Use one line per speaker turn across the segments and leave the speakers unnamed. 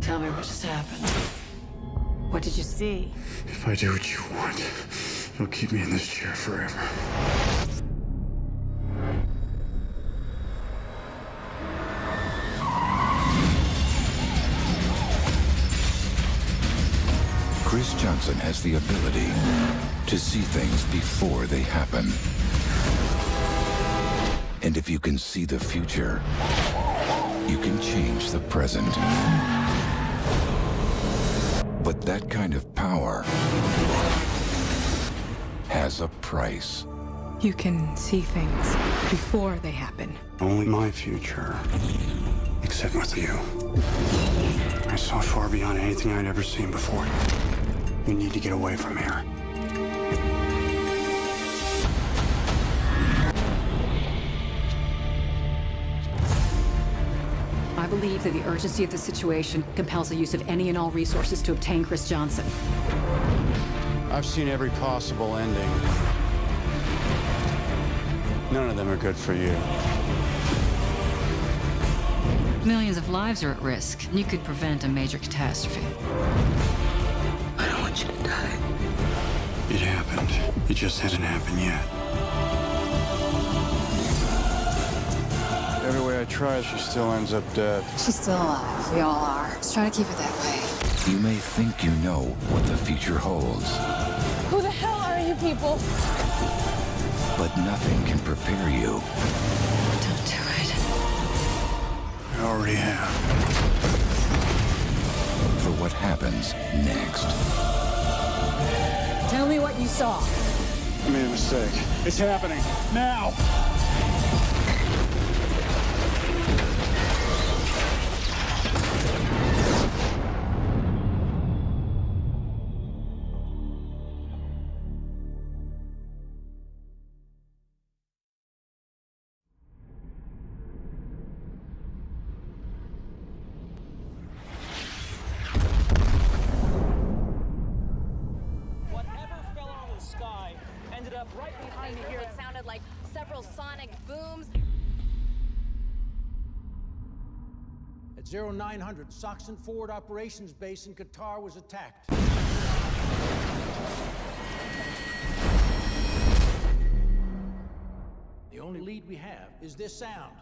Tell me what just happened. What did you see?
If I do what you want, you'll keep me in this chair forever.
Chris Johnson has the ability to see things before they happen. And if you can see the future, you can change the present. But that kind of power has a price.
You can see things before they happen.
Only my future, except with you. I saw far beyond anything I'd ever seen before. We need to get away from here.
I believe that the urgency of the situation compels the use of any and all resources to obtain Chris Johnson.
I've seen every possible ending. None of them are good for you.
Millions of lives are at risk. You could prevent a major catastrophe. I don't want you to die.
It happened. It just hasn't happened yet. Every way I try, she still ends up dead.
She's still alive. We all are. Let's try to keep it that way.
You may think you know what the future holds,
Who the hell are you people?
but nothing can prepare you
Don't do it.
I already have.
for what happens next.
Tell me what you saw.
I made a mistake. It's happening. Now!
Whatever fell out of the sky ended up right behind me here.
It sounded like several sonic booms.
At 0900, Soxon Forward Operations Base in Qatar was attacked. The only lead we have is this sound.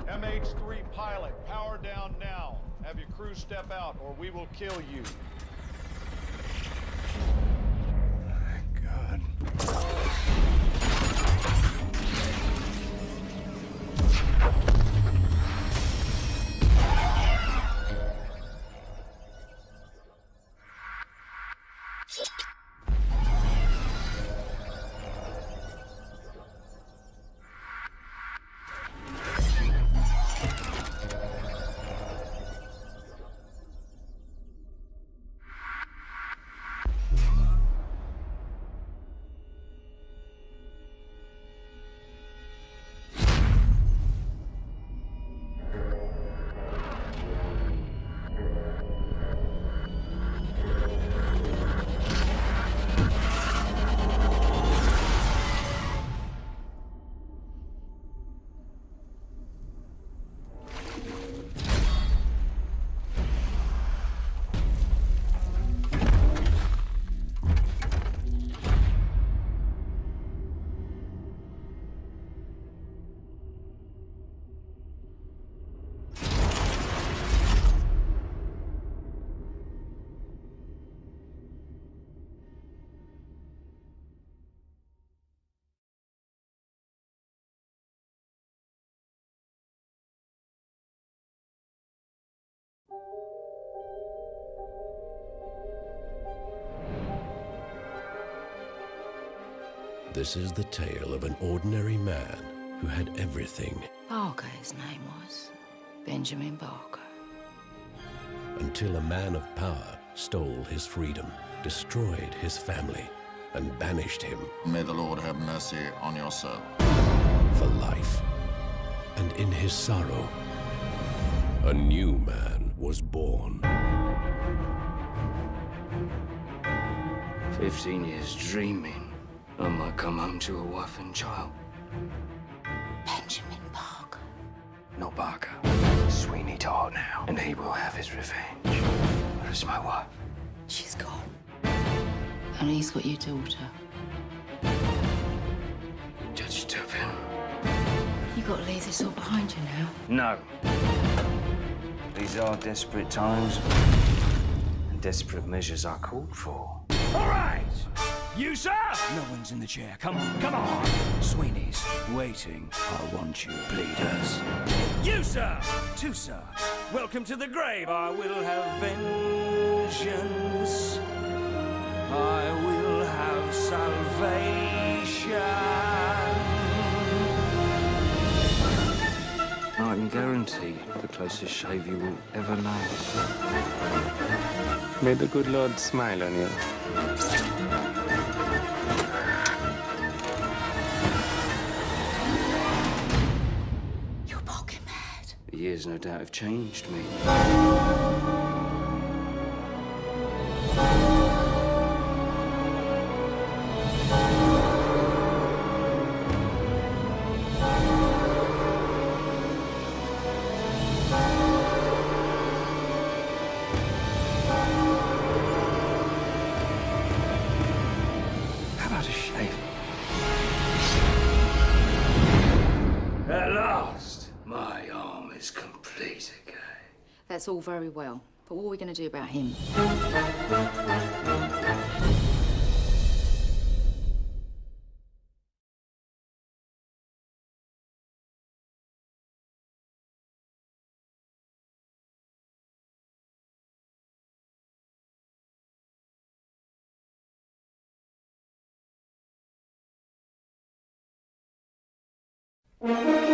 MH3 pilot, power down now. Have your crew step out or we will kill you.
God.
This is the tale of an ordinary man who had everything.
Barker, his name was. Benjamin Barker.
Until a man of power stole his freedom, destroyed his family, and banished him.
May the Lord have mercy on your soul.
For life. And in his sorrow, a new man was born.
15 years dreaming I might come home to a wife and child.
Benjamin Barker.
Not Barker. Sweeney Todd now. And he will have his revenge. Where's my wife?
She's gone. And he's got your daughter.
Judge Turpin.
You got to leave this all behind you now.
No. These are desperate times. And desperate measures are called for.
All right! You, sir? No one's in the chair. Come on, come on. Sweeney's waiting. I want you, bleeders. You, sir! Two, sir. Welcome to the grave. I will have vengeance. I will have salvation.
I can guarantee the closest shave you will ever know.
May the good Lord smile on you.
You're pocket mad.
The years, no doubt, have changed me. How about a shave? At last, my arm is complete again.
That's all very well. But what are we going to do about him?
Thank you.